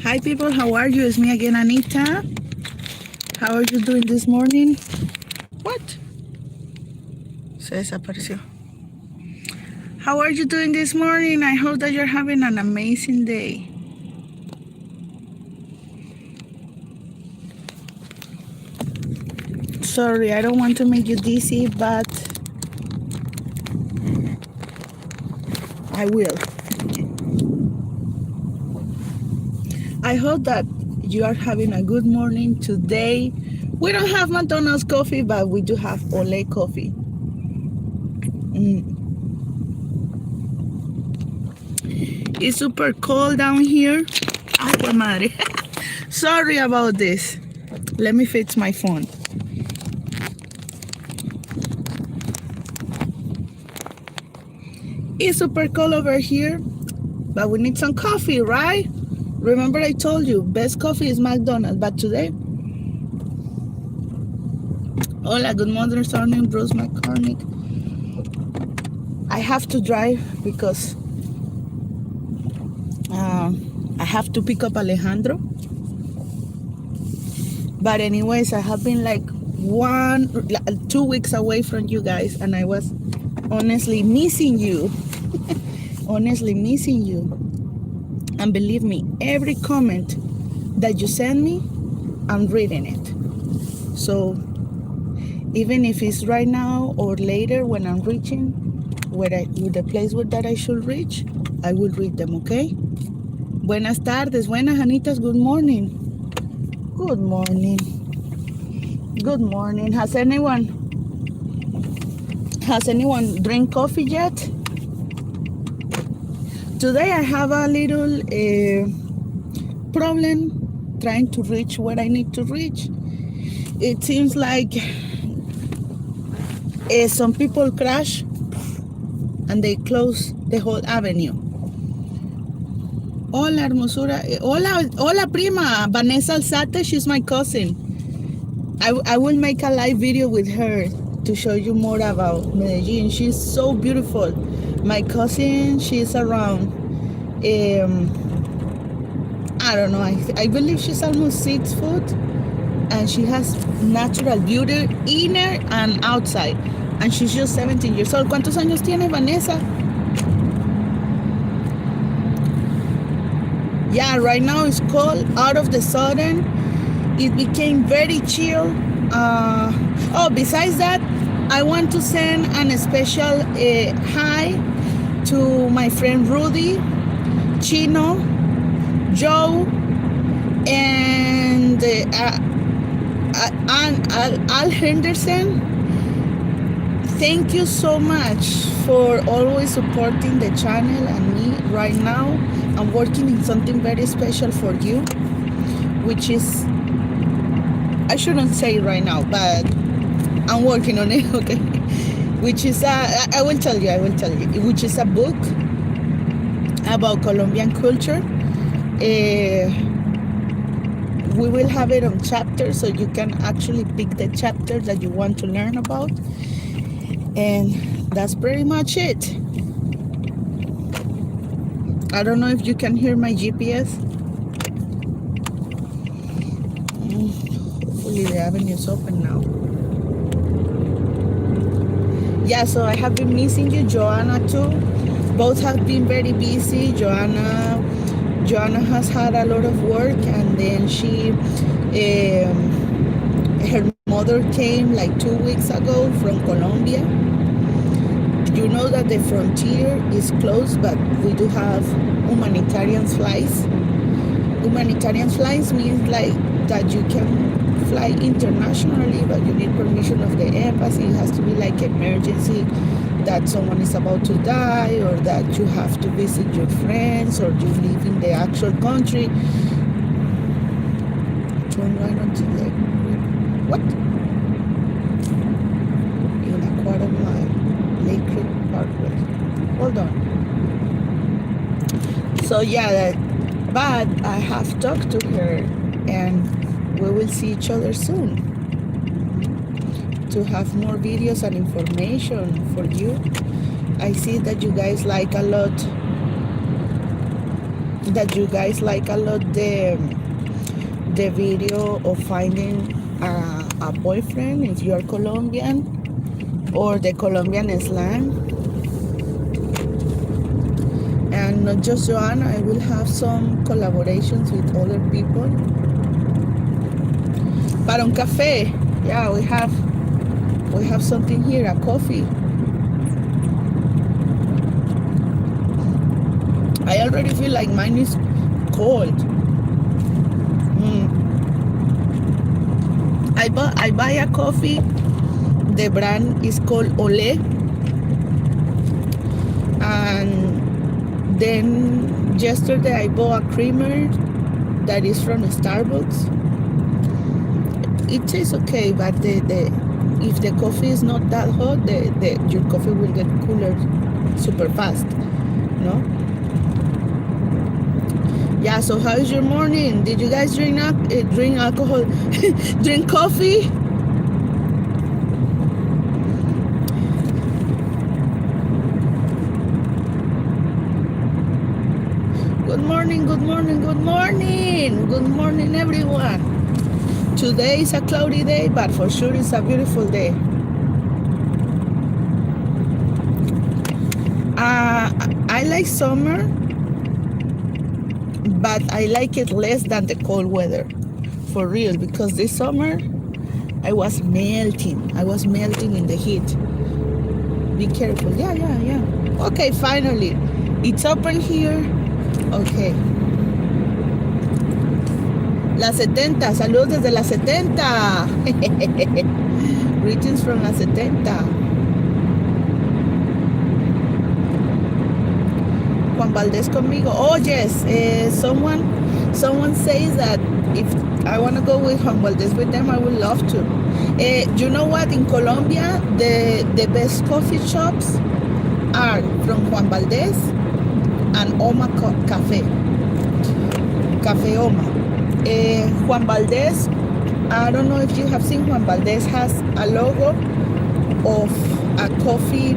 Hi people, how are you? It's me again, Anita. How are you doing this morning? What? Se desapareció. How are you doing this morning? I hope that you're having an amazing day. Sorry, I don't want to make you dizzy, but I will. I hope that you are having a good morning today. We don't have McDonald's coffee, but we do have Olé coffee. It's super cold down here. Agua madre. Sorry about this. Let me fix my phone. It's super cold over here, but we need some coffee, right? Remember I told you, best coffee is McDonald's, but today, hola, good morning, Bruce McCormick. I have to drive because I have to pick up Alejandro. But anyways, I have been like 2 weeks away from you guys, and I was honestly missing you. Honestly missing you. And believe me, every comment that you send me, I'm reading it. So even if it's right now or later when I'm reaching with the place that I should reach, I will read them, okay? Buenas tardes, buenas Anitas, good morning. Good morning. Good morning. Has anyone drink coffee yet? Today I have a little problem trying to reach where I need to reach. It seems like some people crash and they close the whole avenue. Hola, hermosura. Hola, prima. Vanessa Alzate, she's my cousin. I will make a live video with her to show you more about Medellin. She's so beautiful. My cousin, she's around, I don't know, I believe she's almost 6 foot, and she has natural beauty inner and outside, and she's just 17 years old. ¿Cuántos años tiene Vanessa? Yeah, right now it's cold. Out of the sudden, it became very chill. Besides that, I want to send a special hi to my friend Rudy, Chino, Joe, and Al Henderson. Thank you so much for always supporting the channel and me. Right now, I'm working in something very special for you, which is, I shouldn't say it right now, but I'm working on it, okay? Which is, I will tell you, which is a book about Colombian culture. We will have it on chapters, so you can actually pick the chapter that you want to learn about. And that's pretty much it. I don't know if you can hear my GPS. Hopefully the avenue is open now. Yeah, so I have been missing you, Joanna too. Both have been very busy. Joanna has had a lot of work, and then her mother came like 2 weeks ago from Colombia. You know that the frontier is closed, but we do have humanitarian flights. Humanitarian flights means like that you can fly internationally, but you need permission of the embassy. It has to be like emergency, that someone is about to die, or that you have to visit your friends, or you live in the actual country. Turn right onto the, what? In a quarter mile, Lake Creek Parkway. Hold on. So yeah, but I have talked to her, and we will see each other soon to have more videos and information for you. I see that you guys like a lot that you guys like a lot the video of finding a boyfriend if you're Colombian, or the Colombian slang. And not just Joanna, I will have some collaborations with other people. But on cafe, yeah, we have something here, a coffee. I already feel like mine is cold. I buy a coffee. The brand is called Olé. And then yesterday I bought a creamer that is from Starbucks. It tastes okay, but if the coffee is not that hot, your coffee will get cooler super fast, no? Yeah, so how is your morning? Did you guys drink alcohol? Drink coffee? Good morning, good morning, good morning. Good morning, everyone. Today is a cloudy day, but for sure it's a beautiful day. I like summer, but I like it less than the cold weather, for real, because this summer I was melting. I was melting in the heat. Be careful. Yeah. Okay, finally, it's open here. Okay. La 70, saludos desde la 70. Greetings from la 70. Juan Valdez conmigo. Oh yes, someone says that if I want to go with Juan Valdez with them, I would love to. You know what? In Colombia, the best coffee shops are from Juan Valdez and Oma Cafe Oma. Juan Valdez, I don't know if you have seen, Juan Valdez has a logo of a coffee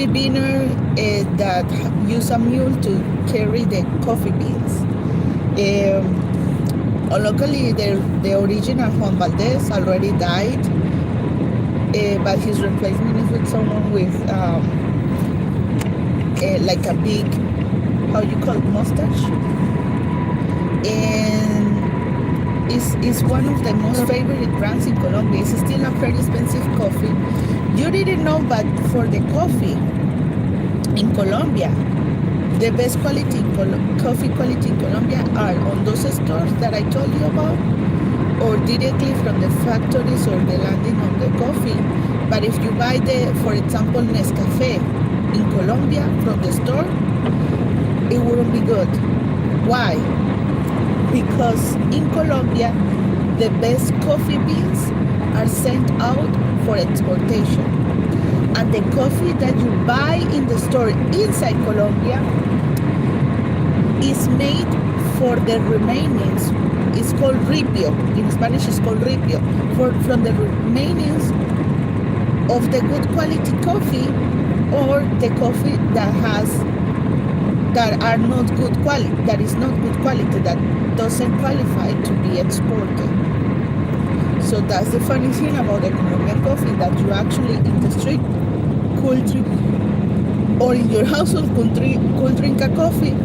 beaner that use a mule to carry the coffee beans. Locally, the original Juan Valdez already died, but his replacement is with someone with like a big, how you call it, mustache, and is one of the most favorite brands in Colombia. It's still a very expensive coffee. You didn't know, but for the coffee in Colombia, the best quality coffee quality in Colombia are on those stores that I told you about, or directly from the factories or the landing of the coffee. But if you buy for example, Nescafe in Colombia from the store, it wouldn't be good. Why? Because in Colombia, the best coffee beans are sent out for exportation. And the coffee that you buy in the store inside Colombia is made for the remainings. It's called ripio. In Spanish, it's called ripio. From the remainings of the good quality coffee, or the coffee that are not good quality, that is not good quality, that doesn't qualify to be exported. So that's the funny thing about the Colombian coffee, that you actually in the street could drink, or in your household could drink a coffee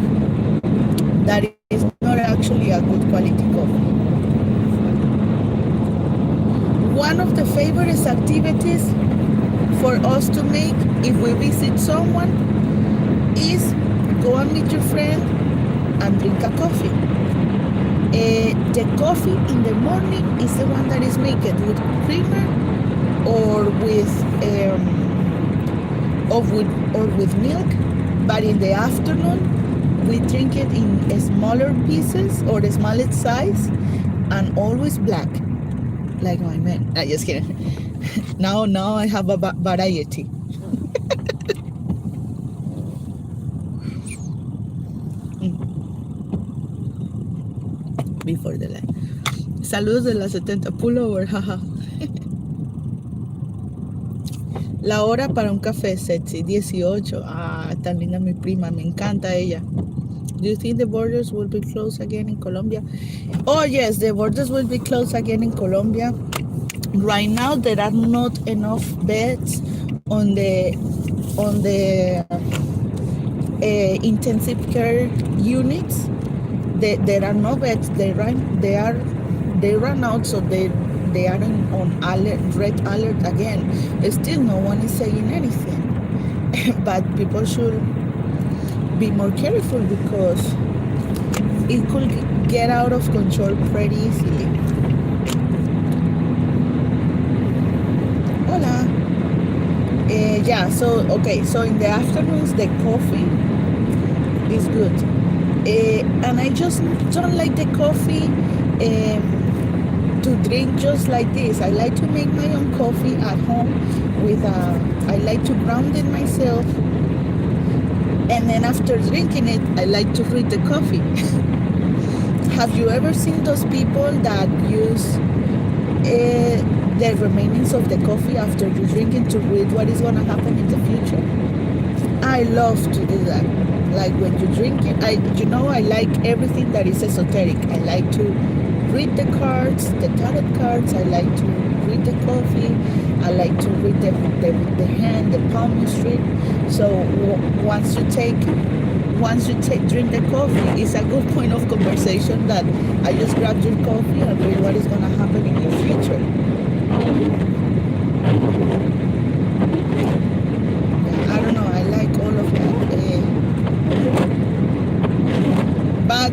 that is not actually a good quality coffee. One of the favorite activities for us to make if we visit someone is go and meet your friend and drink a coffee. The coffee in the morning is the one that is made with creamer or with milk, but in the afternoon we drink it in smaller pieces or the smallest size, and always black, like my man. I just kidding. Now I have a variety. Before the live. Saludos de la 70 pullover, haha. La hora para un café sexy, 18. Ah, tan linda mi prima, me encanta ella. Do you think the borders will be closed again in Colombia? Oh yes, the borders will be closed again in Colombia. Right now there are not enough beds on the intensive care units. There are no beds. They run out, so they are on alert, red alert again. Still, no one is saying anything, but people should be more careful because it could get out of control pretty easily. Hola. Yeah. So okay. So in the afternoons, the coffee is good. And I just don't like the coffee to drink just like this. I like to make my own coffee at home I like to ground it myself, and then after drinking it, I like to read the coffee. Have you ever seen those people that use the remainings of the coffee after you drink it to read what is going to happen in the future? I love to do that. Like when you drink it, I like everything that is esoteric. I like to read the cards, the tarot cards. I like to read the coffee. I like to read the hand, the palmistry. So once you drink the coffee, it's a good point of conversation that I just grab your coffee and read what is going to happen in your future. I don't know. I like all of that. But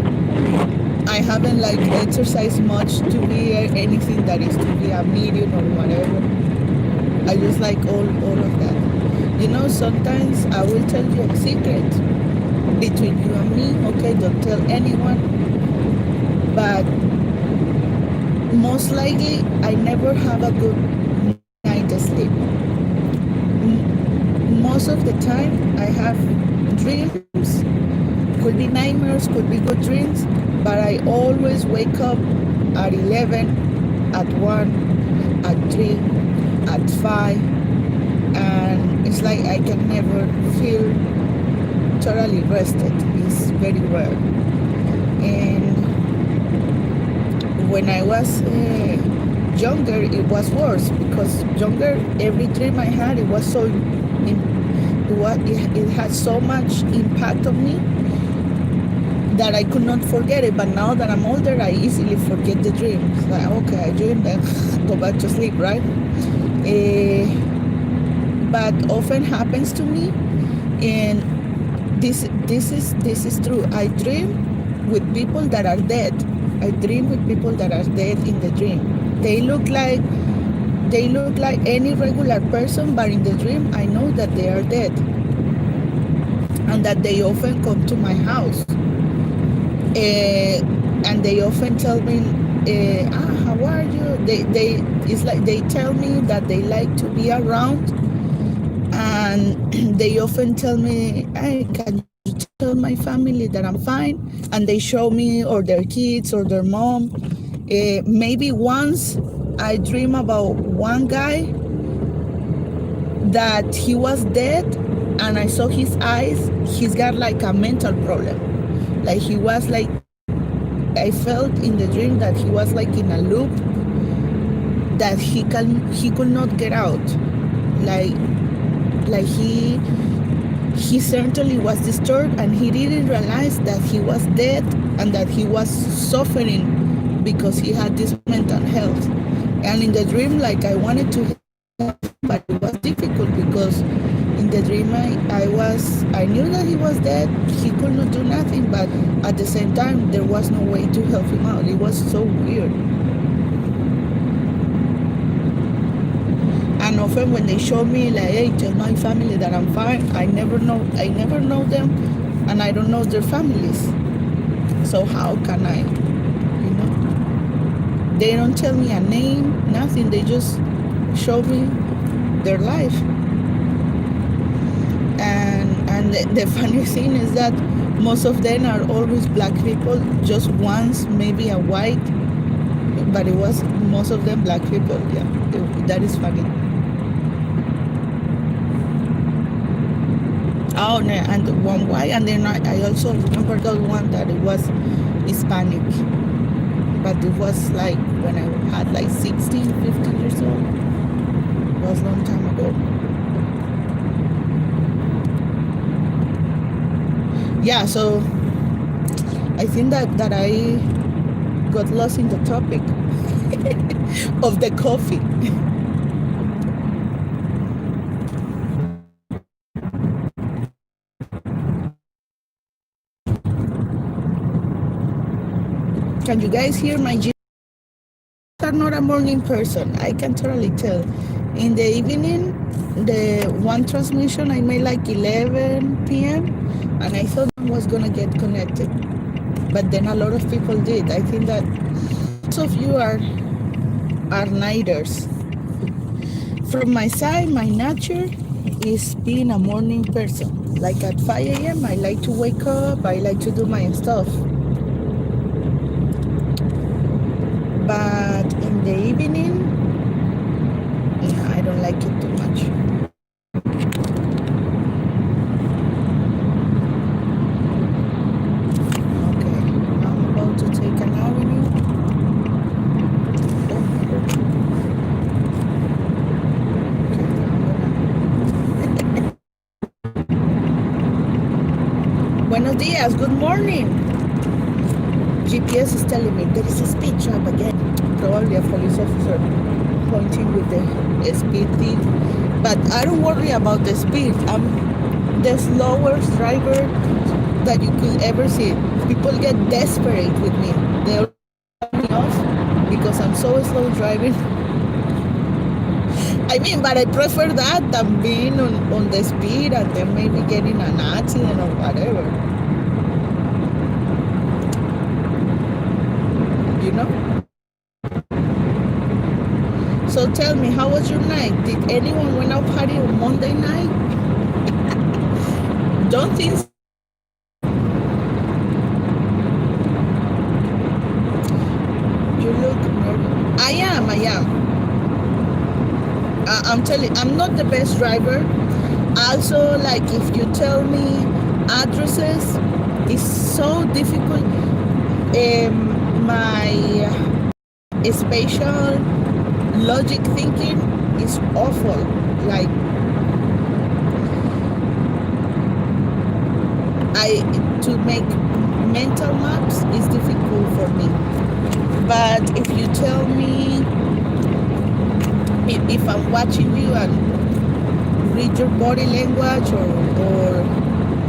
I haven't exercised much to be anything that is to be a medium or whatever. I just like all of that. Sometimes I will tell you a secret between you and me. Okay, don't tell anyone. But most likely, I never have a good night's sleep. Most of the time, I have dreams. Could be nightmares, could be good dreams, but I always wake up at 11, at 1, at 3, at 5, and it's like I can never feel totally rested. It's very rare. And when I was younger, it was worse because every dream I had, it was so, it had so much impact on me that I could not forget it. But now that I'm older, I easily forget the dream. It's like, okay, I dreamed, then go back to sleep, right? But often happens to me, and this is true. I dream with people that are dead. I dream with people that are dead in the dream. They look like any regular person, but in the dream, I know that they are dead, and that they often come to my house. And they often tell me, how are you? It's like they tell me that they like to be around, and they often tell me, hey, can you tell my family that I'm fine? And they show me, or their kids, or their mom. Maybe once I dream about one guy that he was dead, and I saw his eyes. He's got like a mental problem. Like he was like, I felt in the dream that he was like in a loop that he could not get out. Like he certainly was disturbed, and he didn't realize that he was dead and that he was suffering because he had this mental health. And in the dream, like I wanted to help, but it was difficult because in the dream I knew that he was dead. He could not do nothing, but at the same time there was no way to help him out. It was so weird. And often when they show me like, hey, tell my family that I'm fine, I never know them, and I don't know their families. So how can I, They don't tell me a name, nothing. They just show me their life. And the funny thing is that most of them are always black people. Just once, maybe a white, but it was most of them black people. Yeah, that is funny. Oh, no, and one white, and then I also remember the one that it was Hispanic, but it was like when I had like 16, 15 years old. It was a long time ago. Yeah, so I think that I got lost in the topic of the coffee. Can you guys hear my G? I'm not a morning person. I can totally tell. In the evening, the one transmission I made like 11 p.m. and I thought I was gonna get connected, but then a lot of people did. I think that most of you are nighters. From my side, my nature is being a morning person. Like at 5 a.m., I like to wake up. I like to do my stuff. But in the evening, I don't like it too much. Okay, I'm about to take an avenue. Buenos dias, good morning. GPS is telling me there is a speed trap again. Probably a police officer pointing with the speed thing. But I don't worry about the speed. I'm the slowest driver that you could ever see. People get desperate with me. They'll cut me off because I'm so slow driving. I mean, but I prefer that than being on the speed and then maybe getting an accident or whatever. You know? So tell me, how was your night? Did anyone went out party on Monday night? Don't think so. You look nervous. I am. I'm telling, I'm not the best driver. Also, like if you tell me addresses, it's so difficult. My spatial logic thinking is awful. Like to make mental maps is difficult for me. But if you tell me, if I'm watching you and read your body language or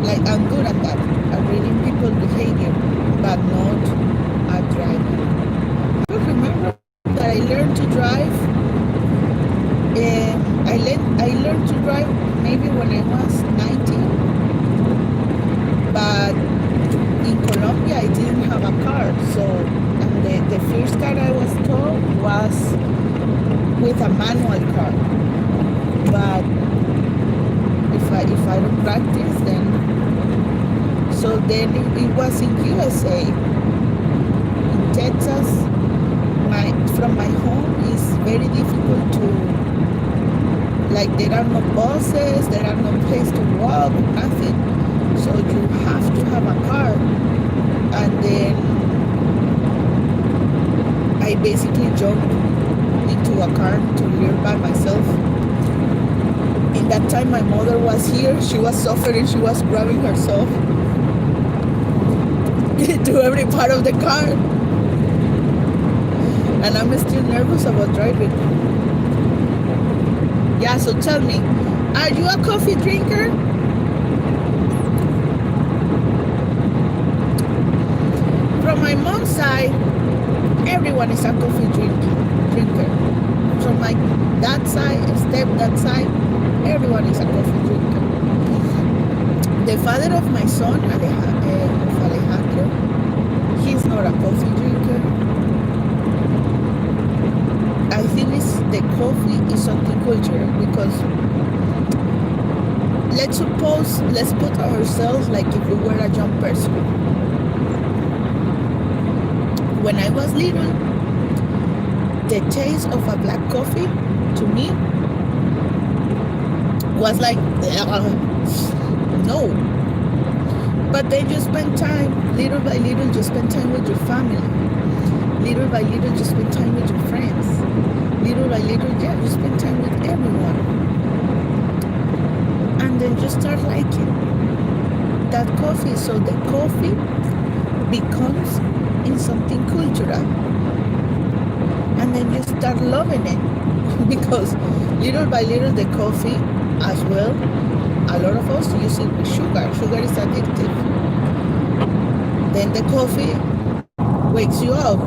like I'm good at that. I'm reading people's behavior, but not at driving. I remember that I learned to drive. I learned to drive maybe when I was 19, but in Colombia I didn't have a car. So and the first car I was taught was with a manual car. But if I don't practice, then so then it was in USA, in Texas. From my home is very difficult to, like there are no buses, there are no place to walk, nothing. So you have to have a car. And then I basically jumped into a car to learn by myself. In that time my mother was here, she was suffering, she was grabbing herself to every part of the car. And I'm still nervous about driving. Yeah, so tell me, are you a coffee drinker? From my mom's side, everyone is a coffee drinker. From my dad's side, stepdad's side, everyone is a coffee drinker. The father of my son, Alejandro, he's not a coffee drinker. I think the coffee is something cultural because let's put ourselves like if we were a young person. When I was little, the taste of a black coffee to me was like No. But then you spend time, little by little, you spend time with your family. Little by little, you spend time with your friends. Little by little, yeah, you spend time with everyone. And then you start liking that coffee. So the coffee becomes in something cultural. And then you start loving it. Because little by little, the coffee as well, a lot of us use it with sugar. Sugar is addictive. Then the coffee wakes you up.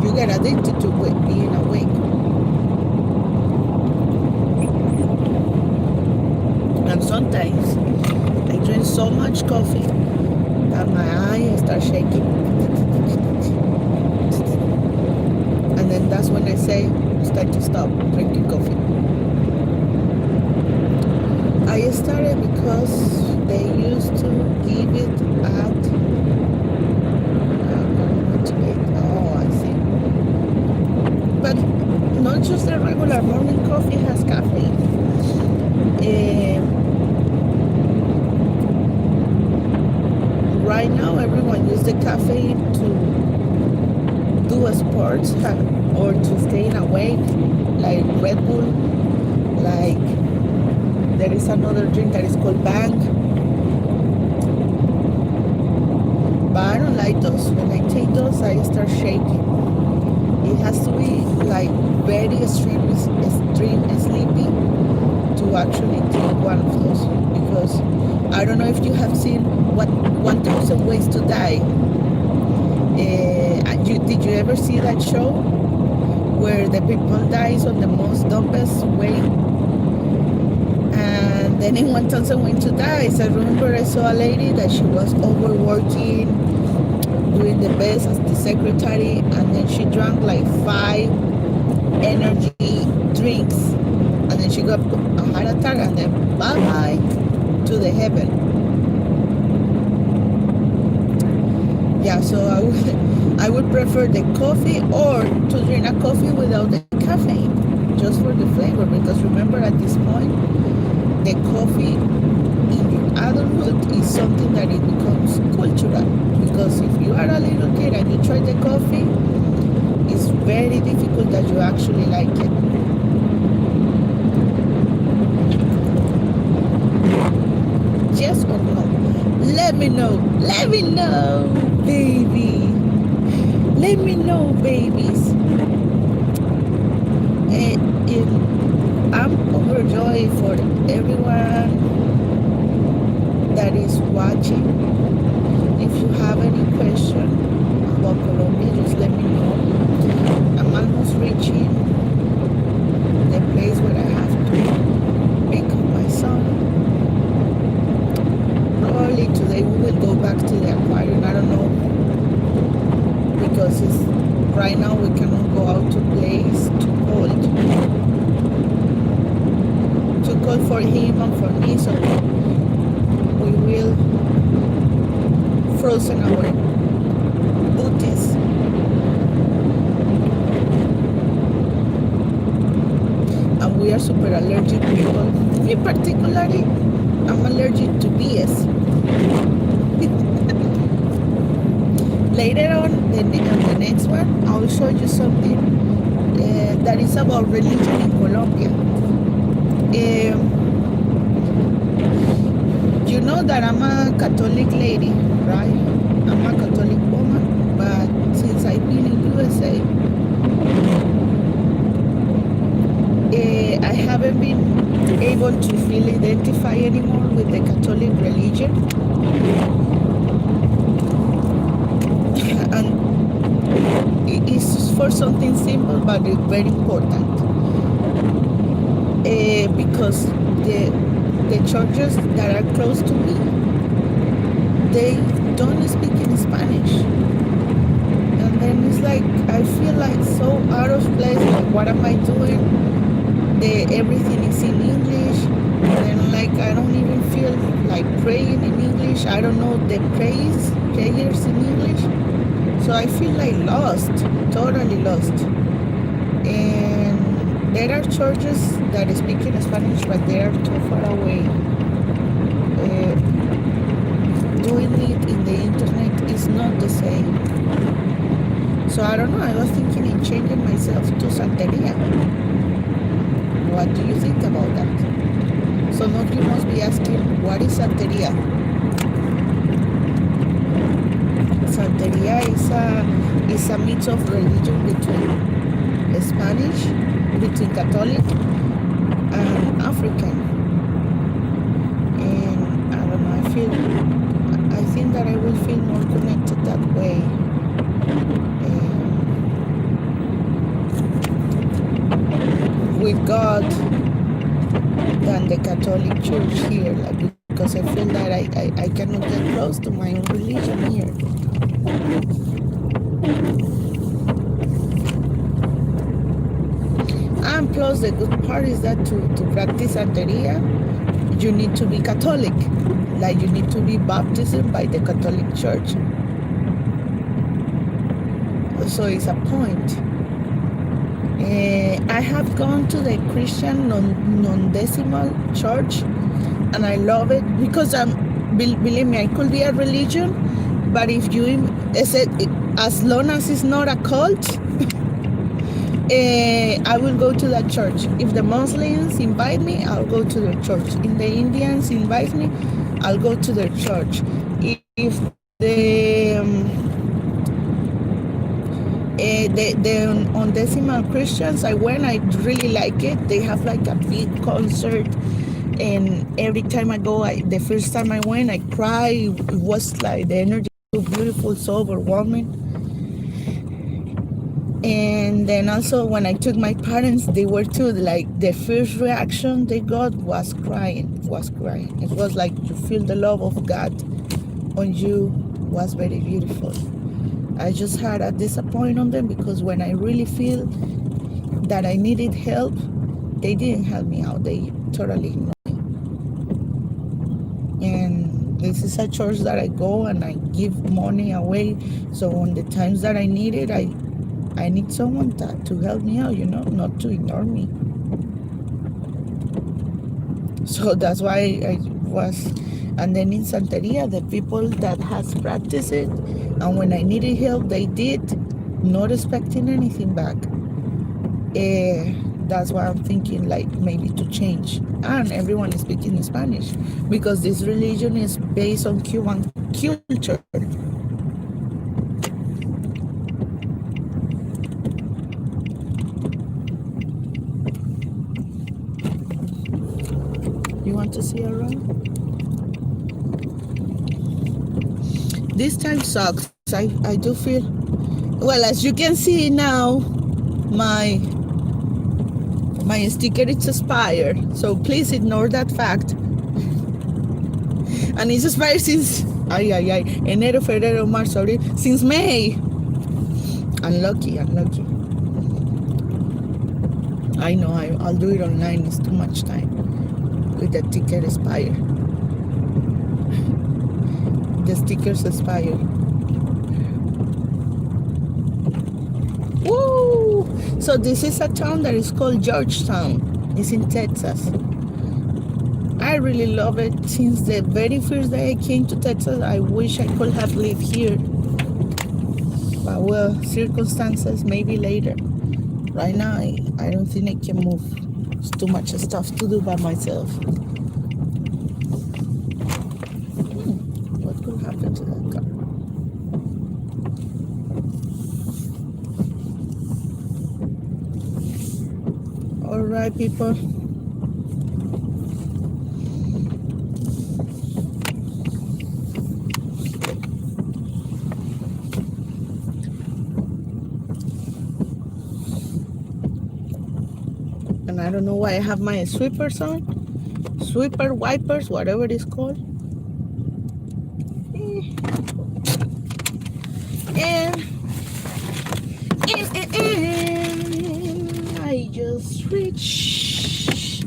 You get addicted to being awake. And sometimes I drink so much coffee that my eyes start shaking. And then that's when I say it's time to stop drinking coffee. I started because they used to give it at but not just the regular morning coffee has caffeine. Right now everyone uses the caffeine to do a sports or to stay awake, like Red Bull, like there is another drink that is called Bang. But I don't like those. When I take those, I start shaking. It has to be like very extreme sleepy to actually take one of those. Because I don't know if you have seen what 1,000 Ways to Die. Did you ever see that show where the people dies on the most dumbest way? And then in 1,000 Ways to Die, I remember I saw a lady that she was overworking, doing the best as the secretary, and then she drank like 5 energy drinks, and then she got a heart attack, and then bye-bye to the heaven. Yeah, so I would prefer the coffee or to drink a coffee without the caffeine, just for the flavor, because remember at this point, the coffee in your adulthood is something that it becomes cultural. Because if you are a little kid and you try the coffee, it's very difficult that you actually like it. Yes or no? Let me know, baby. Let me know, babies. I'm overjoyed for everyone that is watching. If you have any question about Colombia, just let me know. I'm almost reaching the place where I have to pick up my son. Probably today we will go back to the aquarium. I don't know, because right now we cannot go out to place too cold. Too cold for him and for me, so we will frozen our booties. And we are super allergic people. Me particularly, I'm allergic to bees. Later on, the next one, I'll show you something that is about religion in Colombia. You know that I'm a Catholic lady, right? I'm a Catholic woman, but since I've been in USA, I haven't been able to feel identify anymore with the Catholic religion. And it's for something simple, but it's very important. Because the churches that are close to me, they don't speak in Spanish. And then it's like, I feel like so out of place, like what am I doing? Everything is in English, and like I don't even feel like praying in English. I don't know the prayers in English. So I feel like lost, totally lost. And there are churches that speak in Spanish, but they are too far away. doing it in the internet is not the same. So I don't know, I was thinking in changing myself to Santeria. What do you think about that? Some of you must be asking, what is Santeria? Santeria is a mix of religion between Spanish, between Catholic and African. And I don't know, I think that I will feel more connected that way. With God than the Catholic Church here, like, because I feel that I cannot get close to my own religion here. And plus the good part is that to practice Santeria, you need to be Catholic, like you need to be baptized by the Catholic Church. So it's a point. I have gone to the Christian non-decimal church, and I love it because believe me, I could be a religion, but if you as long as it's not a cult, I will go to that church. If the Muslims invite me, I'll go to their church. If the Indians invite me, I'll go to their church. If the undecimal Christians, I really like it. They have like a big concert, and every time I go, the first time I went, I cried. It was like the energy was so beautiful, so overwhelming. And then also when I took my parents, they were too, like the first reaction they got was crying. It was like you feel the love of God on you. It was very beautiful. I just had a disappointment on them because when I really feel that I needed help, they didn't help me out. They totally ignored me. And this is a church that I go and I give money away. So on the times that I need it, I need someone to help me out, not to ignore me. So that's why I was. And then in Santeria, the people that has practiced it, and when I needed help, they did, not expecting anything back. That's why I'm thinking like maybe to change. And everyone is speaking Spanish because this religion is based on Cuban culture. You want to see around? This time sucks. I do feel, well, as you can see now, my sticker is expired. So please ignore that fact. And it's expired since, enero, febrero, marzo, abril, since May. Unlucky. I know, I'll do it online. It's too much time with the ticket expired. The stickers expired. Woo! So this is a town that is called Georgetown. It's in Texas. I really love it. Since the very first day I came to Texas, I wish I could have lived here. But well, circumstances, maybe later. Right now, I don't think I can move. It's too much stuff to do by myself. What could happen to that car? All right, people. And I don't know why I have my sweepers on. Sweeper, wipers, whatever it is called. And I just reached.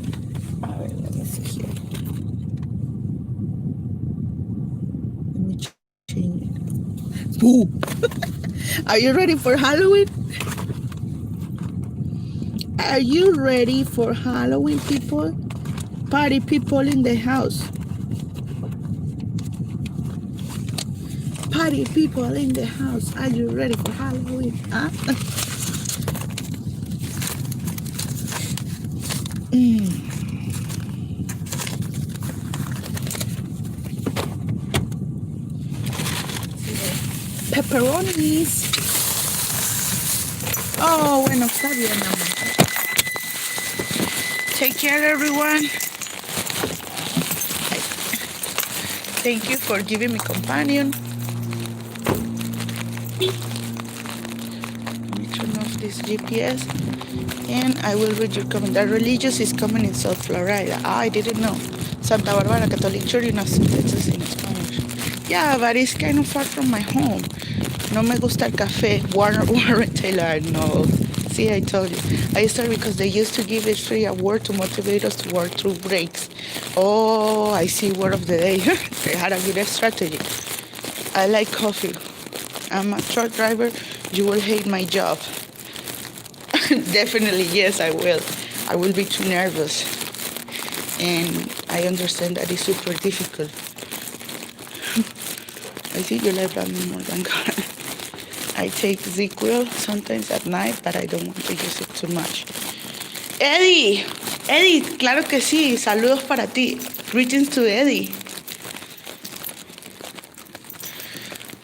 All right, let me see here. Let me change it. Boo! Are you ready for Halloween? Are you ready for Halloween, people? Party people in the house. Party people in the house, are you ready for Halloween? Huh? Pepperonis. Oh, bueno, está bien, amor. Take care, everyone. Thank you for giving me companion. Let me turn off this GPS and I will read your comment. The religious is coming in South Florida. I didn't know. Santa Barbara Catholic Church in Austin, Texas in Spanish. Yeah, but it's kind of far from my home. No me gusta el café. Warren Taylor, no. See, I told you. I started because they used to give us free award to motivate us to work through breaks. Oh, I see, word of the day. They had a good strategy. I like coffee. I'm a truck driver. You will hate my job. Definitely, yes, I will. I will be too nervous. And I understand that it's super difficult. I think you like me more than God. I take ZQL sometimes at night, but I don't want to use it too much. Eddie, claro que sí. Saludos para ti. Greetings to Eddie.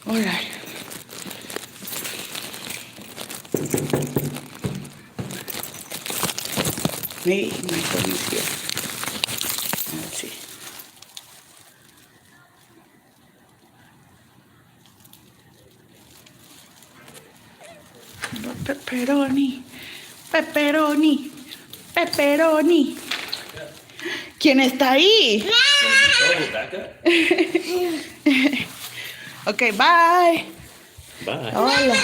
All right. Maybe my phone is here. Let's see. Pepperoni. ¿Quién está ahí? Okay, bye. Bye. Hola.